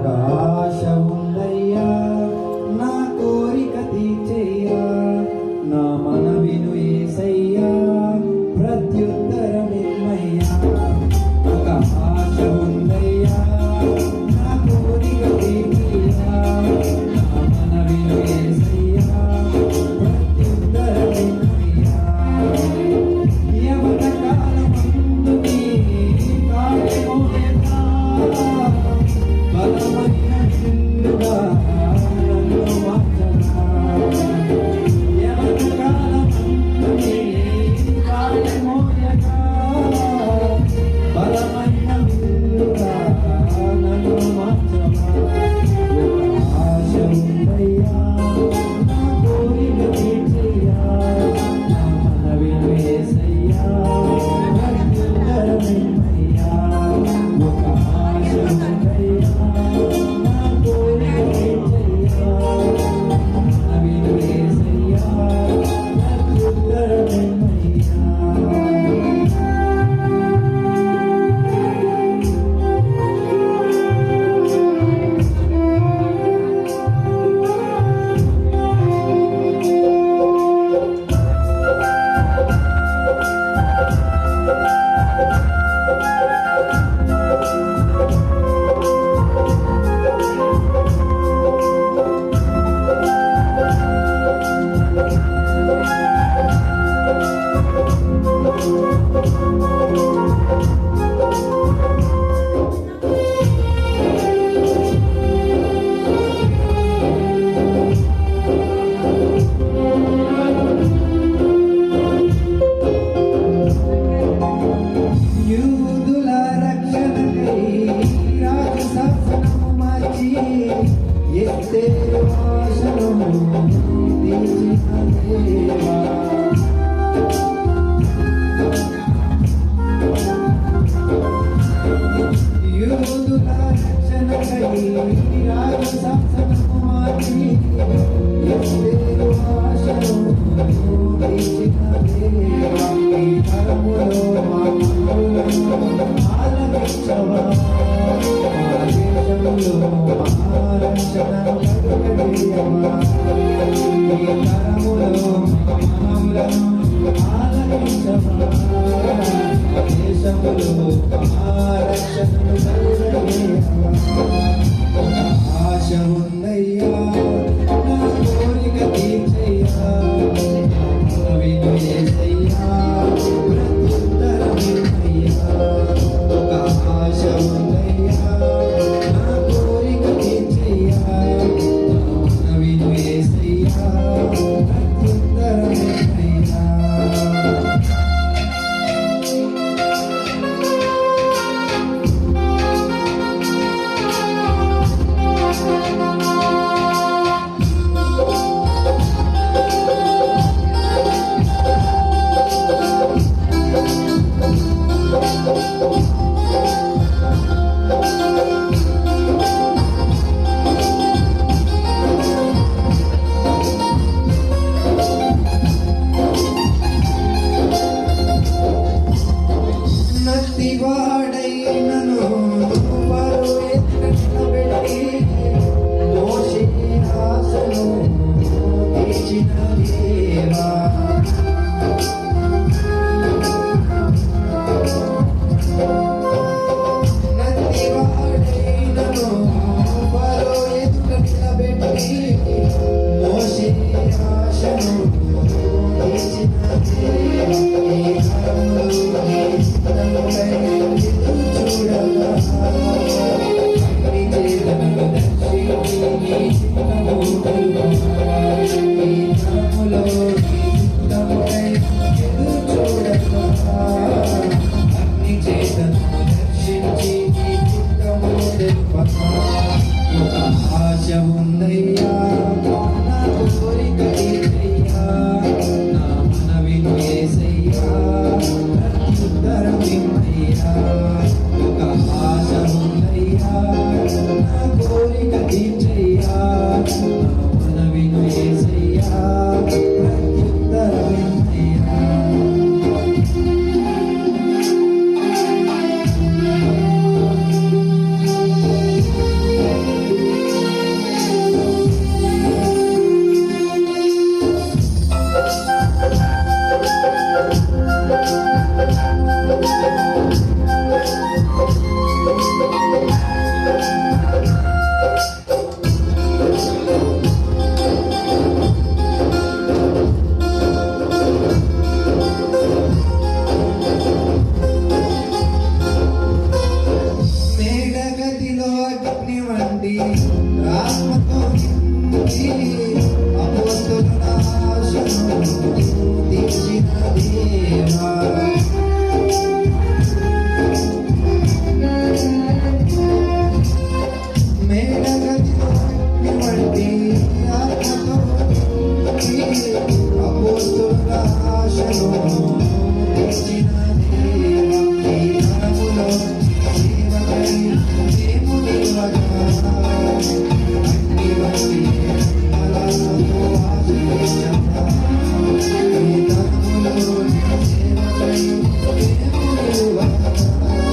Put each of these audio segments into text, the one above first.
ఆశ ఉందయ్యా నా కోరిక తీర్చయ్యా నా మనవిను యేసయ్యా ప్రత్యుత్తరమిమ్మయ్యా ఒక ఆశ ఉందయ్యా నా కోరిక తీర్చయ్యా నా మనవిను యేసయ్యా ప్రత్యుత్తరమిమ్మయ్యా యవన కాలమందు నీ కాళ్ళమోయగా బలమైన నిన్నుగా నన్ను మార్చగా యవన కాలమందు నీ కాళ్ళమోయగా బలమైన నిన్నుగా నన్ను మార్చగా ఆశ ఉందయ్యా నా కోరిక తీర్చయ్యా నా మనవిను యేసయ్యా ప్రత్యుత్తరమిమ్మయ్యా ఒక ఆశ ఉందయ్యా నా కోరిక తీర్చయ్యా నా మనవిను యేసయ్యా ప్రత్యుత్తరమిమ్మయ్యా యూదుల రక్షణకై రాజశాసనము మార్చి ఎస్తేరు ఆశను తీర్చిన దేవా యూదుల రక్షణకై రాజశాసనము మార్చి ఎస్తేరు ఆశను తీర్చిన దేవా ఈ తరములో మా ఆలకించవా మా దేశంలో మహారక్షణను కలుగజేయవా ఈ తరములో మనములను ఆలకించవా దేశంలో మహారక్షణను కలుగజేయవా ఆశ ఉందయ్యా నా కోరిక తీర్చయ్యా మనవిను యేసయ్యా ప్రత్యుత్తరమిమ్మయ్యా ఒక ఆశ ఉందయ్యా నా కోరిక తీర్చయ్యా నా మనవిను యేసయ్యా ప్రత్యుత్తరమిమ్మయ్యా అగ్ని వంటి ఆత్మతో నింపి అపోస్తుల ఆశను తీర్చిన దేవా మేఘగతిలో అగ్ని వంటి ఆత్మతో నింపి అపోస్తుల ఆశను తీర్చిన దేవా ఈ తరములో సేవకై మేము నిలవగా అగ్ని వంటి ఆత్మతో ఆశించగా ఈ తరములో సేవకై మేము నిలవగా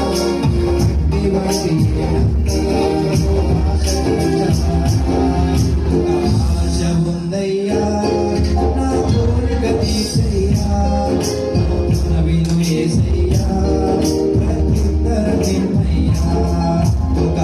అగ్ని వంటి ఆత్మతో ఆశించగా ఆశ ఉందయ్యా నా కోరిక తీసయ్యా విను యేసయ్యా ప్రత్యుత్తర నిమ్మయ్యా ఒక